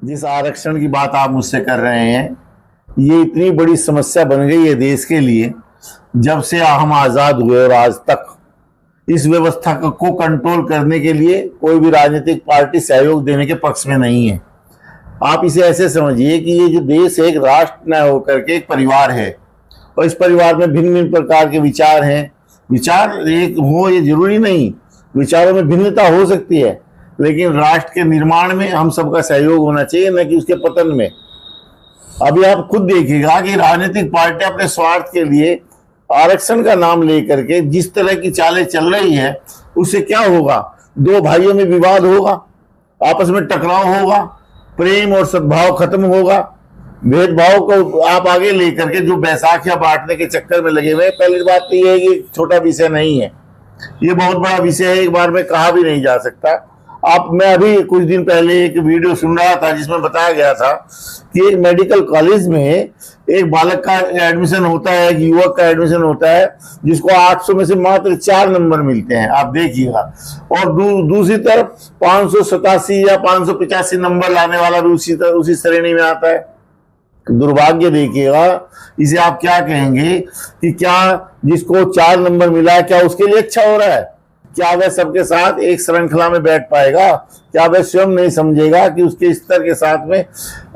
जिस आरक्षण की बात आप मुझसे कर रहे हैं, ये इतनी बड़ी समस्या बन गई है देश के लिए। जब से हम आजाद हुए और आज तक इस व्यवस्था को कंट्रोल करने के लिए कोई भी राजनीतिक पार्टी सहयोग देने के पक्ष में नहीं है। आप इसे ऐसे समझिए कि ये जो देश है एक राष्ट्र न होकर के एक परिवार है, और इस परिवार में भिन्न भिन्न प्रकार के विचार हैं। विचार एक हो ये जरूरी नहीं, विचारों में भिन्नता हो सकती है, लेकिन राष्ट्र के निर्माण में हम सबका सहयोग होना चाहिए, न कि उसके पतन में। अभी आप खुद देखिएगा कि राजनीतिक पार्टियां अपने स्वार्थ के लिए आरक्षण का नाम लेकर के जिस तरह की चालें चल रही है, उससे क्या होगा? दो भाइयों में विवाद होगा, आपस में टकराव होगा, प्रेम और सद्भाव खत्म होगा। भेदभाव को आप आगे लेकर के जो बैसाखियां बांटने के चक्कर में लगे हुए। पहली बात तो ये है कि छोटा विषय नहीं है, ये बहुत बड़ा विषय है, एक बार में कहा भी नहीं जा सकता। मैं अभी कुछ दिन पहले एक वीडियो सुन रहा था जिसमें बताया गया था कि एक मेडिकल कॉलेज में एक बालक का एडमिशन होता है, एक युवक का एडमिशन होता है, जिसको 800 में से मात्र 4 नंबर मिलते हैं। आप देखिएगा। और दूसरी तरफ 587 या 585 नंबर लाने वाला भी उसी श्रेणी में आता है। दुर्भाग्य देखिएगा, इसे आप क्या कहेंगे कि क्या जिसको 4 नंबर मिला है क्या उसके लिए अच्छा हो रहा है? क्या वह सबके साथ एक श्रृंखला में बैठ पाएगा? क्या वह स्वयं नहीं समझेगा कि उसके स्तर के साथ में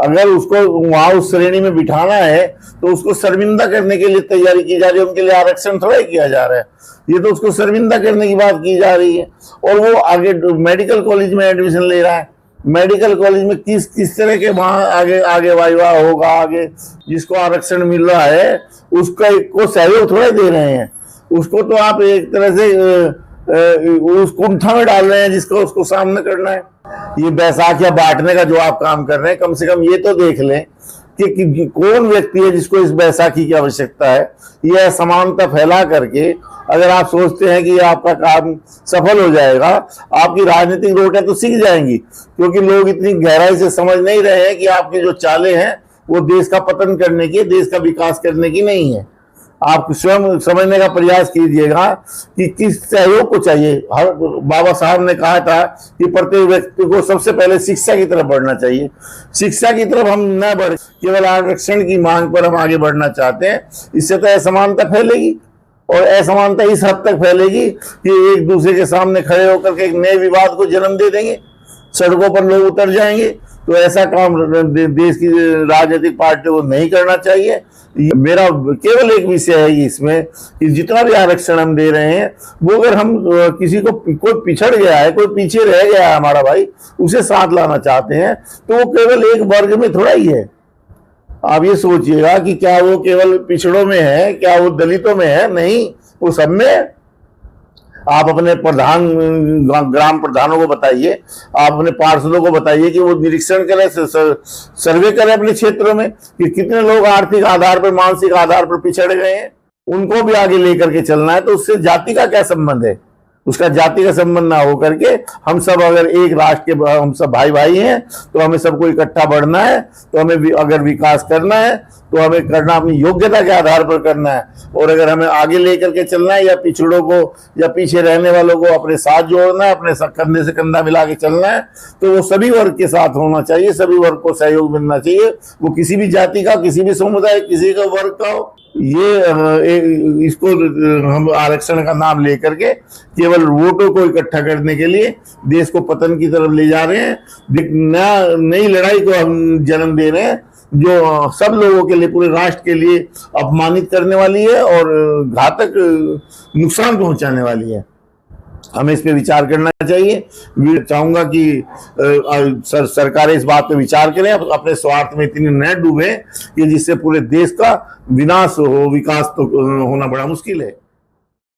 अगर उसको वहां उस श्रेणी में बिठाना है तो उसको शर्मिंदा करने के लिए तैयारी की जा रही है। उनके लिए आरक्षण थोड़ा ही किया जा रहा है, ये तो उसको शर्मिंदा करने की बात की जा रही है। और वो आगे मेडिकल कॉलेज में एडमिशन ले रहा है। मेडिकल कॉलेज में किस तरह के वहां आगे वाइवा होगा, आगे जिसको आरक्षण मिल रहा है उसका को सहयोग थोड़ा दे रहे हैं। उसको तो आप एक तरह से उस कुंठा में डाल रहे हैं जिसको उसको सामना करना है। ये बैसाखियां बांटने का जो आप काम कर रहे हैं, कम से कम ये तो देख लें कि कौन व्यक्ति है जिसको इस बैसाखी की आवश्यकता है। ये असमानता फैला करके अगर आप सोचते हैं कि ये आपका काम सफल हो जाएगा, आपकी राजनीतिक रोटियां तो सीख जाएंगी, क्योंकि लोग इतनी गहराई से समझ नहीं रहे हैं कि आपकी जो चालें हैं वो देश का पतन करने की, देश का विकास करने की नहीं है। आप स्वयं समझने का प्रयास कीजिएगा कि किस सहयोग को चाहिए। हर बाबा साहब ने कहा था कि प्रत्येक व्यक्ति को सबसे पहले शिक्षा की तरफ बढ़ना चाहिए। शिक्षा की तरफ हम न बढ़ केवल आरक्षण की मांग पर हम आगे बढ़ना चाहते हैं, इससे तो असमानता फैलेगी, और असमानता इस हद तक फैलेगी कि एक दूसरे के सामने खड़े होकर के एक नए विवाद को जन्म दे देंगे, सड़कों पर लोग उतर जाएंगे। तो ऐसा काम देश की राजनीतिक पार्टियों को नहीं करना चाहिए। मेरा केवल एक विषय है इसमें कि जितना भी आरक्षण हम दे रहे हैं वो अगर हम किसी को कोई पिछड़ गया है, कोई पीछे रह गया है हमारा भाई, उसे साथ लाना चाहते हैं तो वो केवल एक वर्ग में थोड़ा ही है। आप ये सोचिएगा कि क्या वो केवल पिछड़ों में है, क्या वो दलितों में है? नहीं, वो सब में है। आप अपने ग्राम प्रधानों को बताइए, आप अपने पार्षदों को बताइए कि वो निरीक्षण करें, सर्वे करें अपने क्षेत्रों में कि कितने लोग आर्थिक आधार पर, मानसिक आधार पर पिछड़ गए हैं। उनको भी आगे लेकर के चलना है। तो उससे जाति का क्या संबंध है? उसका जाति का संबंध ना हो करके हम सब अगर एक राष्ट्र के हम सब भाई भाई हैं तो हमें सबको इकट्ठा बढ़ना है। तो हमें अगर विकास करना है तो हमें करना अपनी योग्यता के आधार पर करना है, और अगर हमें आगे लेकर के चलना है या पिछड़ों को या पीछे रहने वालों को अपने साथ जोड़ना है, अपने कंधे से कंधा मिला के चलना है, तो वो सभी वर्ग के साथ होना चाहिए, सभी वर्ग को सहयोग मिलना चाहिए। वो किसी भी जाति का, किसी भी समुदाय, किसी का वर्ग का हो। ये इसको हम आरक्षण का नाम लेकर के केवल वोटों को इकट्ठा करने के लिए देश को पतन की तरफ ले जा रहे हैं। नई लड़ाई को हम जन्म दे रहे हैं जो सब लोगों के लिए, पूरे राष्ट्र के लिए अपमानित करने वाली है और घातक नुकसान पहुंचाने वाली है। हमें इस पे विचार करना चाहिए। मैं चाहूंगा कि सरकारें इस बात पे विचार करें, अपने स्वार्थ में इतनी न डूबे कि जिससे पूरे देश का विनाश हो। विकास तो होना बड़ा मुश्किल है।